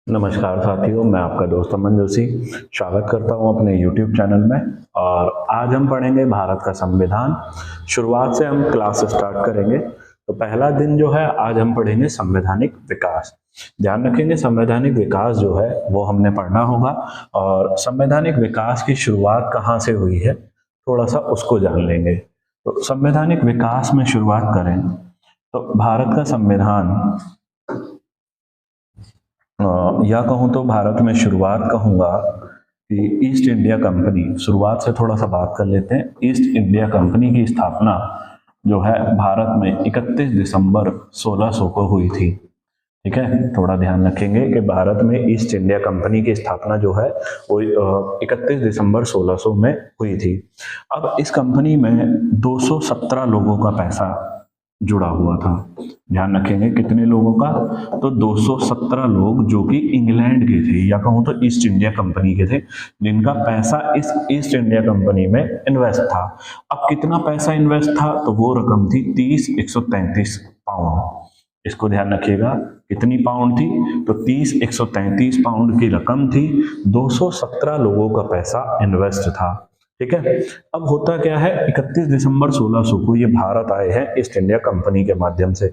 नमस्कार साथियों, मैं आपका दोस्त अमन जोशी स्वागत करता हूं अपने YouTube चैनल में। और आज हम पढ़ेंगे भारत का संविधान। शुरुआत से हम क्लास स्टार्ट करेंगे। तो पहला दिन जो है आज हम पढ़ेंगे संवैधानिक विकास। ध्यान रखेंगे, संवैधानिक विकास जो है वो हमने पढ़ना होगा। और संवैधानिक विकास की शुरुआत कहाँ से हुई है थोड़ा सा उसको जान लेंगे। तो संवैधानिक विकास में शुरुआत करें तो भारत का संविधान या कहूँ तो भारत में शुरुआत कहूँगा कि ईस्ट इंडिया कंपनी, शुरुआत से थोड़ा सा बात कर लेते हैं। ईस्ट इंडिया कंपनी की स्थापना जो है भारत में 31 दिसंबर 1600 को हुई थी। ठीक है, थोड़ा ध्यान रखेंगे कि भारत में ईस्ट इंडिया कंपनी की स्थापना जो है वो 31 दिसंबर 1600 में हुई थी। अब इस कंपनी में 217 लोगों का पैसा जुड़ा हुआ था। ध्यान रखेंगे कितने लोगों का, तो 217 लोग जो कि इंग्लैंड के थे या कहूँ तो ईस्ट इंडिया कंपनी के थे, जिनका पैसा इस ईस्ट इंडिया कंपनी में इन्वेस्ट था। अब कितना पैसा इन्वेस्ट था, तो वो रकम थी 30,133 पाउंड। इसको ध्यान रखिएगा, कितनी पाउंड थी, तो 30,133 पाउंड की रकम थी। 217 लोगों का पैसा इन्वेस्ट था। ठीक है, अब होता क्या है, 31 दिसंबर 1600 को ये भारत आए हैं ईस्ट इंडिया कंपनी के माध्यम से।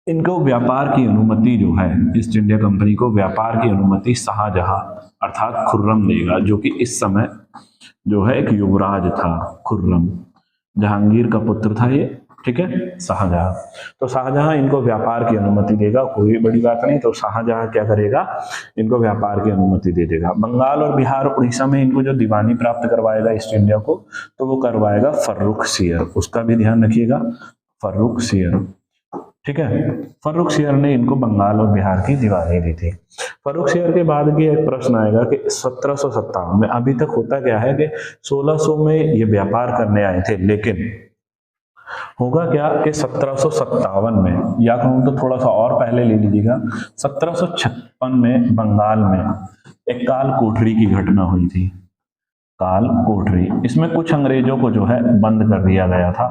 इनको व्यापार की अनुमति जो है, ईस्ट इंडिया कंपनी को व्यापार की अनुमति शाहजहां अर्थात खुर्रम देगा, जो कि इस समय जो है एक युवराज था। खुर्रम जहांगीर का पुत्र था ये। ठीक है, शाहजहां। तो शाहजहां इनको व्यापार की अनुमति देगा, कोई बड़ी बात नहीं। तो शाहजहां क्या करेगा, इनको व्यापार की अनुमति दे देगा। बंगाल और बिहार उड़ीसा में इनको जो दीवानी प्राप्त करवाएगा ईस्ट इंडिया को, तो वो करवाएगा फर्रुखसियर। उसका भी ध्यान रखिएगा, फर्रुखसियर। ठीक है, फर्रुखसियर ने इनको बंगाल और बिहार की दीवानी दी थी। फर्रुखसियर के बाद की एक प्रश्न आएगा कि 1757 में, अभी तक होता क्या है कि 1600 में ये व्यापार करने आए थे, लेकिन होगा क्या कि 1757 में, या कहूं तो थोड़ा सा और पहले ले लीजिएगा, 1756 में बंगाल में एक काल कोठरी की घटना हुई थी। काल कोठरी, इसमें कुछ अंग्रेजों को जो है बंद कर दिया गया था।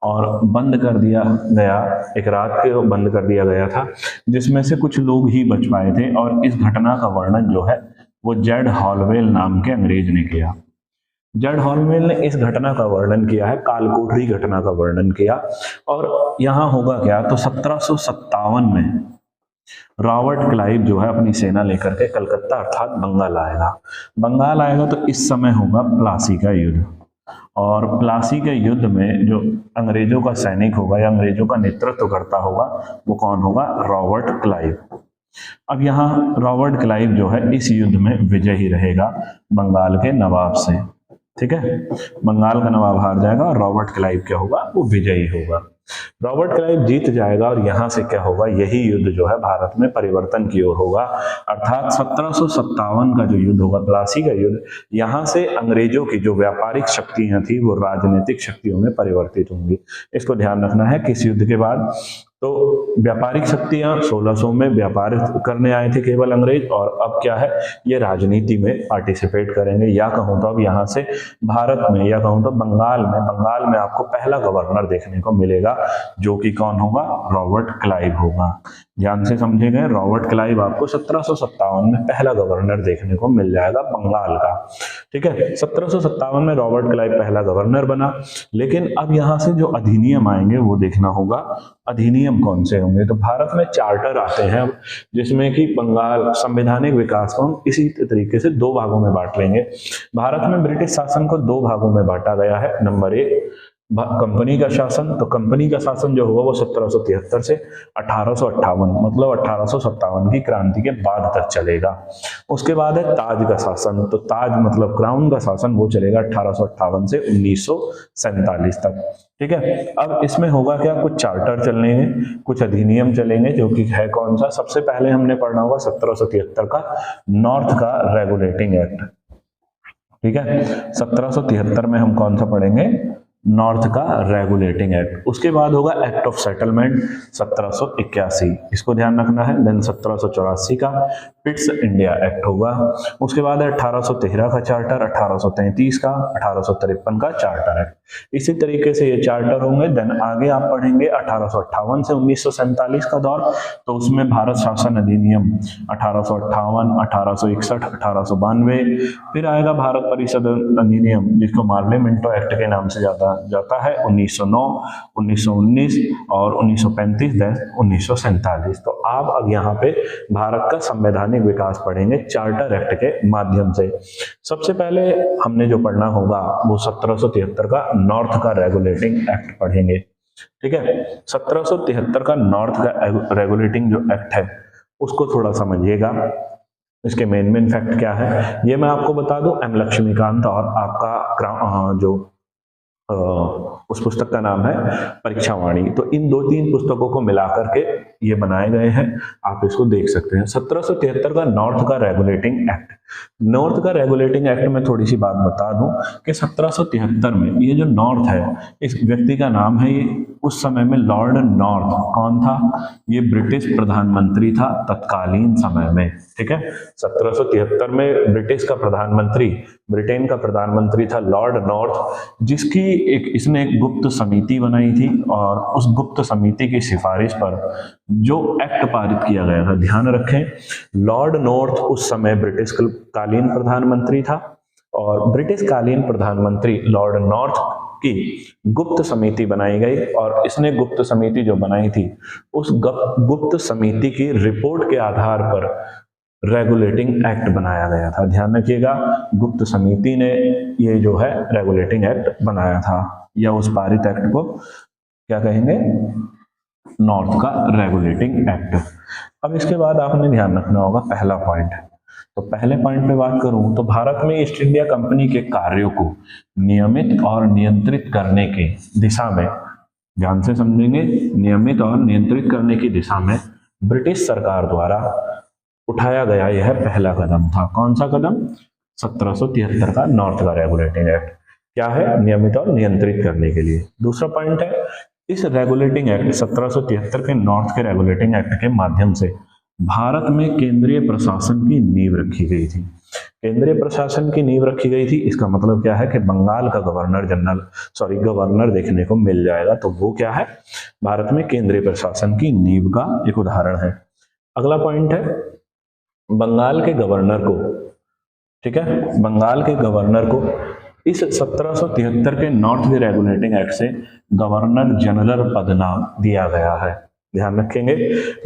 और बंद कर दिया गया, एक रात के बंद कर दिया गया था, जिसमें से कुछ लोग ही बच पाए थे। और इस घटना का वर्णन जो है वो जेड हॉलवेल नाम के अंग्रेज ने किया। जेड हॉलवेल ने इस घटना का वर्णन किया है, कालकोठरी घटना का वर्णन किया। और यहां होगा क्या, तो 1757 में रॉबर्ट क्लाइव जो है अपनी सेना लेकर के कलकत्ता अर्थात बंगाल आएगा। बंगाल आएगा तो इस समय होगा प्लासी का युद्ध। और प्लासी के युद्ध में जो अंग्रेजों का सैनिक होगा या अंग्रेजों का नेतृत्व करता होगा वो कौन होगा, रॉबर्ट क्लाइव। अब यहाँ रॉबर्ट क्लाइव जो है इस युद्ध में विजयी रहेगा बंगाल के नवाब से। ठीक है, बंगाल का नवाब हार जाएगा और रॉबर्ट क्लाइव क्या होगा, वो विजयी होगा। रॉबर्ट क्लाइव जीत जाएगा और यहां से क्या होगा, यही युद्ध जो है भारत में परिवर्तन की ओर होगा। अर्थात 1757 का जो युद्ध होगा, प्लासी का युद्ध, यहां से अंग्रेजों की जो व्यापारिक शक्तियां थी वो राजनीतिक शक्तियों में परिवर्तित होंगी। इसको ध्यान रखना है। किस युद्ध के बाद, तो व्यापारिक शक्तियां 1600 में व्यापार करने आए थे केवल अंग्रेज, और अब क्या है, ये राजनीति में पार्टिसिपेट करेंगे। या कहूं तो अब यहां से भारत में, या कहूं तो बंगाल में आपको पहला गवर्नर देखने को मिलेगा, जो कि कौन होगा, रॉबर्ट क्लाइव होगा। ध्यान से समझेंगे, रॉबर्ट क्लाइव आपको 1757 में पहला गवर्नर देखने को मिल जाएगा बंगाल का। ठीक है, 1757 में रॉबर्ट क्लाइव पहला गवर्नर बना। लेकिन अब यहां से जो अधिनियम आएंगे वो देखना होगा। अधिनियम कौन से होंगे, तो भारत में चार्टर आते हैं अब, जिसमें कि बंगाल संवैधानिक विकास को हम इसी तरीके से दो भागों में बांट लेंगे। भारत में ब्रिटिश शासन को दो भागों में बांटा गया है। नंबर एक, कंपनी का शासन। तो कंपनी का शासन जो होगा वो 1773 से 1858 मतलब 1857 की क्रांति के बाद तक चलेगा। उसके बाद है ताज का शासन। तो ताज मतलब क्राउन का शासन, वो चलेगा 1858 से 1947 तक। ठीक है, अब इसमें होगा क्या, कुछ चार्टर चलेंगे, कुछ अधिनियम चलेंगे, जो कि है कौन सा, सबसे पहले हमने पढ़ना होगा 1773 का नॉर्थ का रेगुलेटिंग एक्ट। ठीक है, 1773 में हम कौन सा पढ़ेंगे, नॉर्थ का रेगुलेटिंग एक्ट। उसके बाद होगा एक्ट ऑफ सेटलमेंट 1781, इसको ध्यान रखना है। देन 1784 का पिट्स इंडिया एक्ट होगा। उसके बाद है 1813 का चार्टर, 1833 का, 1853 का चार्टर एक्ट। इसी तरीके से ये चार्टर होंगे। देन आगे आप पढ़ेंगे 1858 से 1947 का दौर, तो उसमें भारत शासन अधिनियम 1858, 1861, 1892। फिर आएगा भारत परिषद अधिनियम, जिसको पार्लियामेंटो एक्ट के नाम से जाता है, 1909, 1919 और 1935, 1947। तो आप अब यहाँ पे भारत का संवैधानिक विकास पढ़ेंगे चार्टर एक्ट के माध्यम से। सबसे पहले हमने जो पढ़ना होगा वो 1773 का नॉर्थ का रेगुलेटिंग एक्ट पढ़ेंगे। ठीक है, 1773 का नॉर्थ का रेगुलेटिंग जो एक्ट है उसको थोड़ा समझिएगा। इसके मेन फैक्ट क्या है ये मैं आपको बता दूं। एम लक्ष्मीकांत और आपका जो उस पुस्तक का नाम है परीक्षावाणी। तो इन 2-3 पुस्तकों को मिलाकर के ये बनाए गए हैं, आप इसको देख सकते हैं। 1773 का नॉर्थ का रेगुलेटिंग एक्ट। नॉर्थ का रेगुलेटिंग एक्ट में थोड़ी सी बात बता दूं कि 1773 में ये जो नॉर्थ है, इस व्यक्ति का नाम है, ये उस समय में लॉर्ड नॉर्थ कौन था? ये ब्रिटिश प्रधानमंत्री था तत्कालीन समय में। ठीक है, 1773 में ब्रिटिश का प्रधानमंत्री, ब्रिटेन का प्रधानमंत्री था लॉर्ड नॉर्थ, जिसकी इसने एक गुप्त समिति बनाई थी और उस गुप्त समिति की सिफारिश पर जो एक्ट पारित किया गया था, ध्यान रखें, लॉर्ड नॉर्थ उस समय ब्रिटिश कालीन प्रधानमंत्री था और ब्रिटिश कालीन प्रधानमंत्री लॉर्ड नॉर्थ की गुप्त समिति बनाई गई और इसने गुप्त समिति जो बनाई थी उस गुप्त समिति की रिपोर्ट के आधार पर रेगुलेटिंग एक्ट बनाया गया था। ध्यान रखिएगा, गुप्त समिति ने ये जो है रेगुलेटिंग एक्ट बनाया था, या उस पारित एक्ट को क्या कहेंगे? नॉर्थ का रेगुलेटिंग एक्ट। अब इसके बाद आपने ध्यान रखना होगा पहला पॉइंट। तो पहले पॉइंट पे बात करूं तो भारत में ईस्ट इंडिया कंपनी के कार्यों को नियमित और नियंत्रित करने के दिशा में, ध्यान से समझेंगे, नियमित और नियंत्रित करने की दिशा में ब्रिटिश सरकार द्वारा उठाया गया यह पहला कदम था। कौन सा कदम? 1773 का नॉर्थ का रेगुलेटिंग एक्ट। क्या है? नियमित और नियंत्रित करने के लिए। दूसरा पॉइंट है, इस रेगुलेटिंग एक्ट 1773 के नॉर्थ के रेगुलेटिंग एक्ट के माध्यम से भारत में केंद्रीय प्रशासन की नींव रखी गई थी। केंद्रीय प्रशासन की नींव रखी गई थी, इसका मतलब क्या है कि बंगाल का गवर्नर देखने को मिल जाएगा। तो वो क्या है? भारत में केंद्रीय प्रशासन की नींव का एक उदाहरण है। अगला पॉइंट है, बंगाल के गवर्नर को, ठीक है, बंगाल के गवर्नर को इस 1773 के नॉर्थ के रेगुलेटिंग एक्ट से गवर्नर जनरल पद नाम दिया गया है। ध्यान रखेंगे,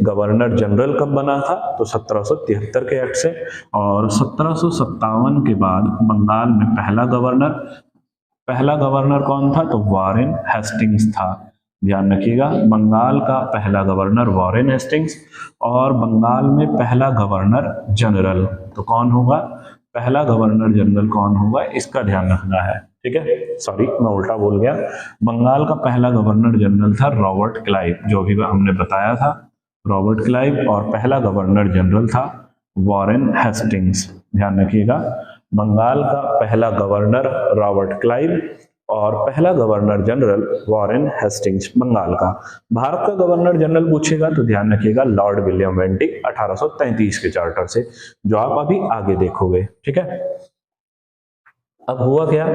गवर्नर जनरल कब बना था? तो 1773 के एक्ट से। और 1757 के बाद बंगाल में पहला गवर्नर कौन था? तो वॉरेन हेस्टिंग्स था। ध्यान रखिएगा, बंगाल का पहला गवर्नर वॉरेन हेस्टिंग्स और बंगाल में पहला गवर्नर जनरल तो कौन होगा? पहला गवर्नर जनरल कौन होगा, इसका ध्यान रखना है। ठीक है, सॉरी मैं उल्टा बोल गया। बंगाल का पहला गवर्नर जनरल था रॉबर्ट क्लाइव, जो भी हमने बताया था, रॉबर्ट क्लाइव, और पहला गवर्नर जनरल था वॉरेन हेस्टिंग्स। ध्यान रखिएगा, बंगाल का पहला गवर्नर रॉबर्ट क्लाइव और पहला governor general Warren Hastings Bengal का। भारत का गवर्नर जनरल पूछेगा तो ध्यान रखिएगा लॉर्ड विलियम बेंटिक 1833 के चार्टर से, जो आप अभी आगे देखोगे। ठीक है, अब हुआ क्या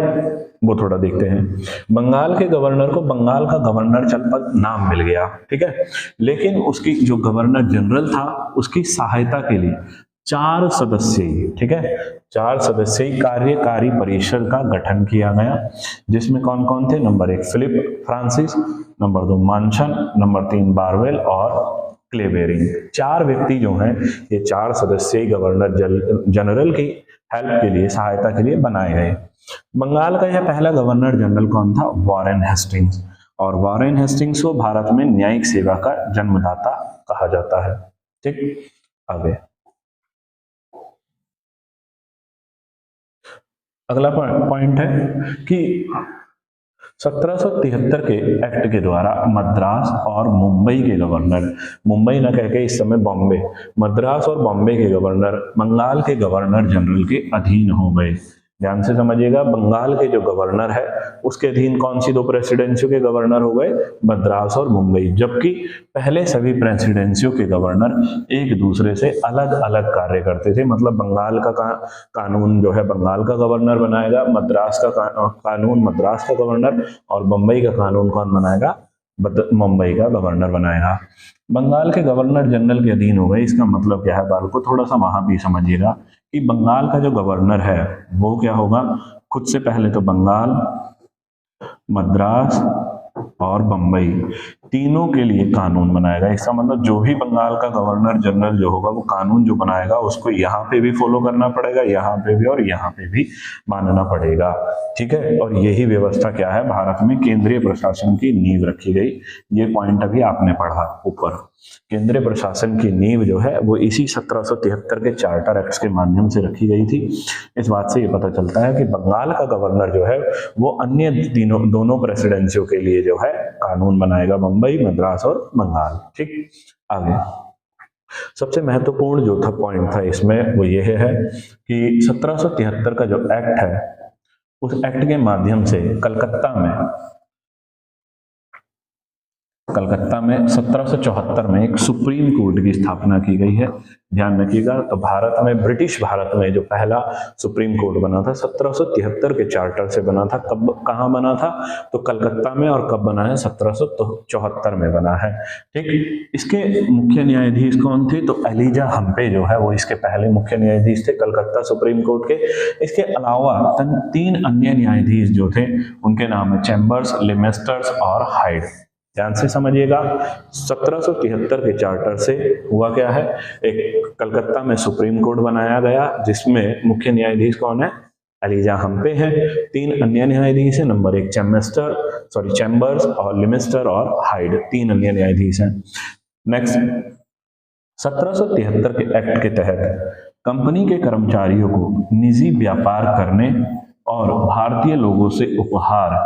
वो थोड़ा देखते हैं। बंगाल के गवर्नर को बंगाल का गवर्नर जनपद नाम मिल गया, ठीक है, लेकिन उसकी जो गवर्नर जनरल था उसकी सहायता के लिए 4 सदस्यीय, ठीक है, 4 सदस्यीय कार्यकारी परिषद का गठन किया गया, जिसमें कौन कौन थे? Number 1 Philip Francis, number 2 Monson, number 3 Barwell और क्लेवेरिंग। 4 व्यक्ति जो हैं ये 4 सदस्यीय गवर्नर जनरल की हेल्प के लिए, सहायता के लिए बनाए गए। बंगाल का यह पहला गवर्नर जनरल कौन था? Warren Hastings. और वॉरेन हेस्टिंग्स को भारत में न्यायिक सेवा का जन्मदाता कहा जाता है। ठीक, आगे अगला पॉइंट है कि 1773 के एक्ट के द्वारा मद्रास और मुंबई के गवर्नर, मुंबई न कहके इस समय बॉम्बे, मद्रास और बॉम्बे के गवर्नर बंगाल के गवर्नर जनरल के अधीन हो गए। ध्यान से समझिएगा, बंगाल के जो गवर्नर है उसके अधीन कौन सी 2 प्रेसिडेंसियों के गवर्नर हो गए, मद्रास और मुंबई। जबकि पहले सभी प्रेसिडेंसियों के गवर्नर एक दूसरे से अलग अलग कार्य करते थे। मतलब बंगाल का कानून जो है बंगाल का गवर्नर बनाएगा, मद्रास का कानून मद्रास का गवर्नर, और मुंबई का कानून कौन बनाएगा, मुंबई का गवर्नर बनाएगा। बंगाल के गवर्नर जनरल के अधीन हो गए। इसका मतलब क्या है, बात को थोड़ा सा वहां भी समझिएगा कि बंगाल का जो गवर्नर है वो क्या होगा, खुद से पहले तो बंगाल, मद्रास और बंबई तीनों के लिए कानून बनाएगा। इसका मतलब जो भी बंगाल का गवर्नर जनरल जो होगा वो कानून जो बनाएगा उसको यहाँ पे भी फॉलो करना पड़ेगा, यहाँ पे भी और यहाँ पे भी मानना पड़ेगा। ठीक है, और यही व्यवस्था क्या है, भारत में केंद्रीय प्रशासन की नींव रखी गई। ये पॉइंट अभी आपने पढ़ा ऊपर। केंद्रीय प्रशासन की नींव जो है वो इसी 1773 के चार्टर एक्ट के माध्यम से रखी गई थी। इस बात से ये पता चलता है कि बंगाल का गवर्नर जो है वो अन्य दोनों प्रेसिडेंसियों के लिए जो है कानून बनाएगा, मुंबई, मद्रास और बंगाल। ठीक, आगे सबसे महत्वपूर्ण जो था पॉइंट था इसमें वो ये है कि 1773 का जो एक्ट है उस एक्ट के माध्यम से कलकत्ता में 1774 में एक सुप्रीम कोर्ट की स्थापना की गई है। ध्यान रखिएगा, तो भारत में, ब्रिटिश भारत में जो पहला सुप्रीम कोर्ट बना था 1773 के चार्टर से बना था। कब, कहाँ बना था, तो कलकत्ता में। और कब बना है, 1774 में बना है। ठीक, इसके मुख्य न्यायाधीश कौन थे, तो एलिजा हम्पे जो है वो इसके पहले मुख्य न्यायाधीश थे कलकत्ता सुप्रीम कोर्ट के। इसके अलावा 3 अन्य न्यायाधीश जो थे उनके नाम है चैम्बर्स, लिमेस्टर्स और हाइड। ध्यान से समझिएगा, 1773 के चार्टर से हुआ क्या है, एक कलकत्ता में सुप्रीम कोर्ट बनाया गया जिसमें मुख्य न्यायाधीश कौन है, एलिजा हम्पे है। 3 अन्य न्यायाधीश है, नंबर 1 चैम्बर्स और लिमेस्टर और हाइड, 3 अन्य न्यायाधीश हैं। नेक्स्ट, 1773 के एक्ट के तहत कंपनी के कर्मचारियों को निजी व्यापार करने और भारतीय लोगों से उपहार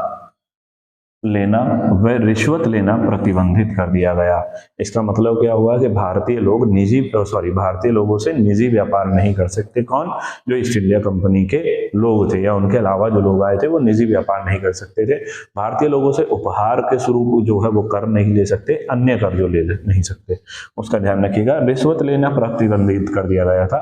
लेना व रिश्वत लेना प्रतिबंधित कर दिया गया। इसका मतलब क्या हुआ कि भारतीय लोगों से निजी व्यापार नहीं कर सकते। कौन, जो ईस्ट इंडिया कंपनी के लोग थे या उनके अलावा जो लोग आए थे वो निजी व्यापार नहीं कर सकते थे। भारतीय लोगों से उपहार के स्वरूप जो है वो कर नहीं ले सकते, अन्य कर जो ले नहीं सकते, उसका ध्यान रखिएगा। रिश्वत लेना प्रतिबंधित कर दिया गया था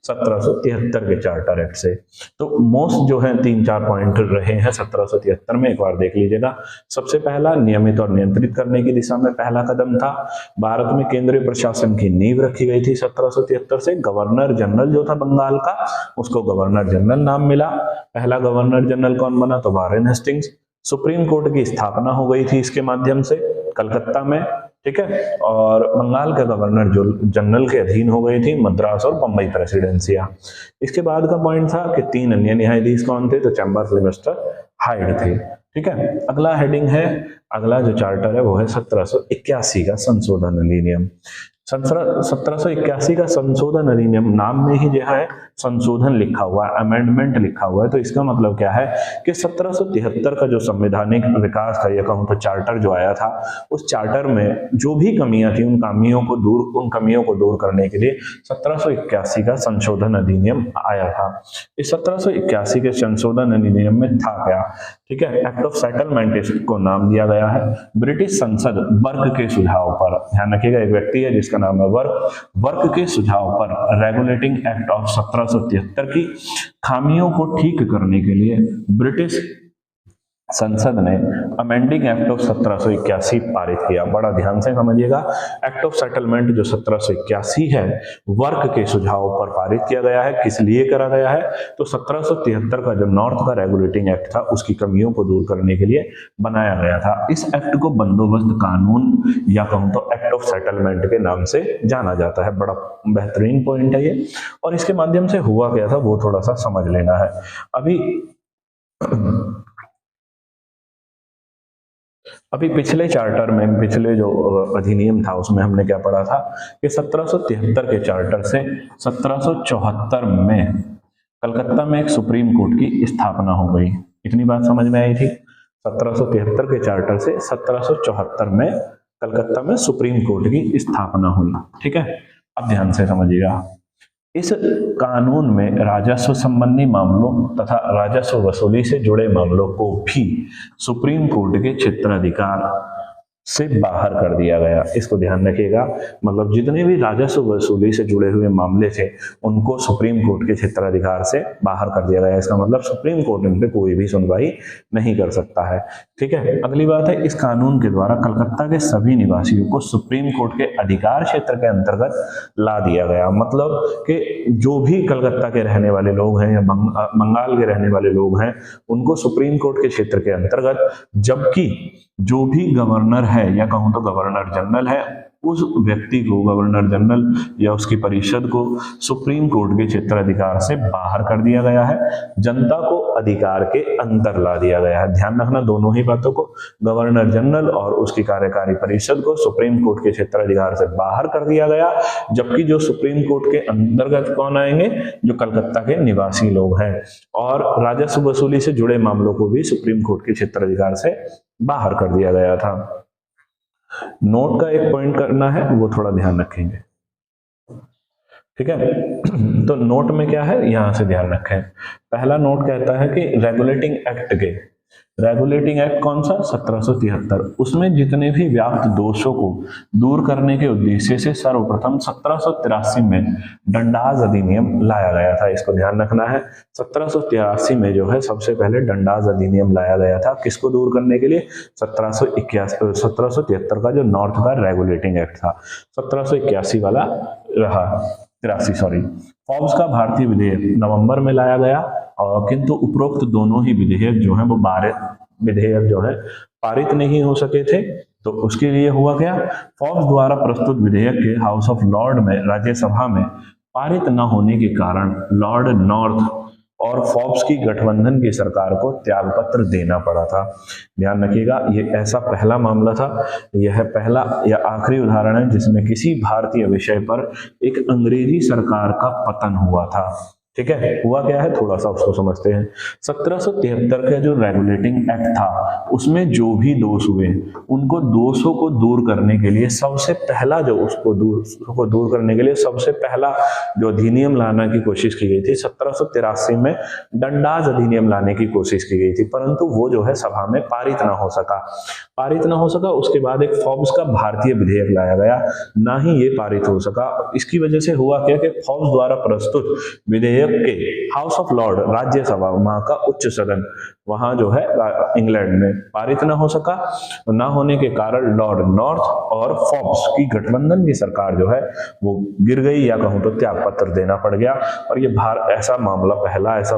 1773 के चार्टर एक्ट से। तो मोस्ट जो है 3-4 पॉइंट रहे हैं 1773 में, एक बार देख लीजिएगा। सबसे पहला, नियमित और नियंत्रित करने की दिशा में पहला कदम था। भारत में केंद्रीय प्रशासन की नींव रखी गई थी 1773 से। गवर्नर जनरल जो था बंगाल का उसको गवर्नर जनरल नाम मिला। पहला गवर्नर जनरल कौन बना, तो वारेन हेस्टिंग्स। सुप्रीम कोर्ट की स्थापना हो गई थी इसके माध्यम से कलकत्ता में। ठीक है, और बंगाल का गवर्नर जो जनरल के अधीन हो गई थी मद्रास और बंबई प्रेसिडेंसिया। इसके बाद का पॉइंट था कि 3 अन्य न्यायाधीश कौन थे, तो चैम्बर्स, लिमेस्टर, हाइड थे। ठीक है, अगला हेडिंग है, अगला जो चार्टर है वो है 1781 का संशोधन अधिनियम। 1781 का संशोधन अधिनियम, नाम में ही जो है संशोधन लिखा हुआ है, अमेंडमेंट लिखा हुआ है। तो इसका मतलब क्या है कि 1773 का जो संवैधानिक विकास का या कहूं तो चार्टर जो आया था, उस चार्टर में जो भी कमियां थी उन कमियों को दूर करने के लिए 1781 का संशोधन अधिनियम आया था। इस 1781 के संशोधन अधिनियम में था क्या, ठीक है, एक्ट ऑफ सेटलमेंट इसको नाम दिया गया है। ब्रिटिश संसद वर्क के सुझाव पर, ध्यान रखिएगा, एक व्यक्ति है जिसका नाम है वर्क के सुझाव पर रेगुलेटिंग एक्ट ऑफ 1773 की खामियों को ठीक करने के लिए ब्रिटिश संसद ने अमेंडिंग एक्ट ऑफ 1781 पारित किया। बड़ा ध्यान से समझिएगा, एक्ट ऑफ सेटलमेंट जो 1781 है वर्क के सुझाव पर पारित किया गया है। किस लिए करा गया है, तो 1773 का जो नॉर्थ का रेगुलेटिंग एक्ट था उसकी कमियों को दूर करने के लिए बनाया गया था। इस एक्ट को बंदोबस्त कानून या कहूं तो एक्ट ऑफ सेटलमेंट के नाम से जाना जाता है। बड़ा बेहतरीन पॉइंट है ये, और इसके माध्यम से हुआ क्या था वो थोड़ा सा समझ लेना है। अभी पिछले चार्टर में, पिछले जो अधिनियम था उसमें हमने क्या पढ़ा था कि 1773 के चार्टर से 1774 में कलकत्ता में एक सुप्रीम कोर्ट की स्थापना हो गई। इतनी बात समझ में आई थी। 1773 के चार्टर से 1774 में कलकत्ता में सुप्रीम कोर्ट की स्थापना हुई। ठीक है, अब ध्यान से समझिएगा, इस कानून में राजस्व संबंधी मामलों तथा राजस्व वसूली से जुड़े मामलों को भी सुप्रीम कोर्ट के क्षेत्राधिकार से बाहर कर दिया गया। इसको ध्यान रखिएगा, मतलब जितने भी राजस्व वसूली से जुड़े हुए मामले थे उनको सुप्रीम कोर्ट के क्षेत्राधिकार से बाहर कर दिया गया। इसका मतलब सुप्रीम कोर्ट इन पे कोई भी सुनवाई नहीं कर सकता है। ठीक है, अगली बात है, इस कानून के द्वारा कलकत्ता के सभी निवासियों को सुप्रीम कोर्ट के अधिकार क्षेत्र के अंतर्गत ला दिया गया। मतलब कि जो भी कलकत्ता के रहने वाले लोग हैं या बंगाल के रहने वाले लोग हैं उनको सुप्रीम कोर्ट के क्षेत्र के अंतर्गत, जबकि जो भी गवर्नर है या कहूं तो गवर्नर जनरल है उस व्यक्ति को, गवर्नर जनरल या उसकी परिषद को सुप्रीम कोर्ट के क्षेत्राधिकार से बाहर कर दिया गया है, जनता को अधिकार के अंदर ला दिया गया है। ध्यान रखना दोनों ही बातों को, गवर्नर जनरल और उसकी कार्यकारी परिषद को सुप्रीम कोर्ट के क्षेत्राधिकार से बाहर कर दिया गया, जबकि जो सुप्रीम कोर्ट के अंतर्गत कौन आएंगे, जो कलकत्ता के निवासी लोग हैं। और राजस्व वसूली से जुड़े मामलों को भी सुप्रीम कोर्ट के क्षेत्राधिकार से बाहर कर दिया गया था। नोट का एक पॉइंट करना है, वो थोड़ा ध्यान रखेंगे। ठीक है, तो नोट में क्या है यहां से ध्यान रखें। पहला नोट कहता है कि रेगुलेटिंग एक्ट के, रेगुलेटिंग एक्ट कौन सा, 1773, उसमें जितने भी व्याप्त दोषों को दूर करने के उद्देश्य से सर्वप्रथम 1783 में दंडाज अधिनियम लाया गया था। इसको ध्यान रखना है, 1783 में जो है सबसे पहले दंडाज अधिनियम लाया गया था। किसको दूर करने के लिए, 1773 का जो नॉर्थ का रेगुलेटिंग एक्ट था, 1781 वाला रहा, 83 सॉरी। फॉर्ब्स का भारतीय विधेयक नवंबर में लाया गया, और किंतु उपरोक्त दोनों ही विधेयक जो है वो विधेयक जो है पारित नहीं हो सके थे। तो उसके लिए हुआ क्या, फॉर्ब्स द्वारा प्रस्तुत विधेयक के हाउस ऑफ लॉर्ड में, राज्यसभा में पारित न होने के कारण लॉर्ड नॉर्थ और फॉर्ब्स की गठबंधन की सरकार को त्यागपत्र देना पड़ा था। ध्यान रखिएगा, ये ऐसा पहला मामला था, यह पहला या आखिरी उदाहरण है जिसमें किसी भारतीय विषय पर एक अंग्रेजी सरकार का पतन हुआ था। ठीक है, हुआ क्या है थोड़ा सा उसको समझते हैं। 1773 का जो रेगुलेटिंग एक्ट था उसमें जो भी दोष हुए उनको दोषों को दूर करने के लिए सबसे पहला जो उसको दूर करने के लिए सबसे पहला जो अधिनियम लाने की कोशिश की गई थी, 1783 में दंडाज अधिनियम लाने की कोशिश की गई थी, परंतु वो जो है सभा में पारित ना हो सका। उसके बाद एक फॉर्ब्स का भारतीय विधेयक लाया गया, ना ही ये पारित हो सका। इसकी वजह से हुआ क्या कि फॉर्ब्स द्वारा प्रस्तुत विधेयक के हाउस ऑफ लॉर्ड, राज्यसभा, वहां का उच्च सदन, वहां जो है इंग्लैंड में पारित न हो सका। ना होने के कारण लॉर्ड नॉर्थ और फॉर्ब्स की गठबंधन की सरकार जो है वो गिर गई, या कहूं तो त्यागपत्र देना पड़ गया। और ये ऐसा मामला, पहला ऐसा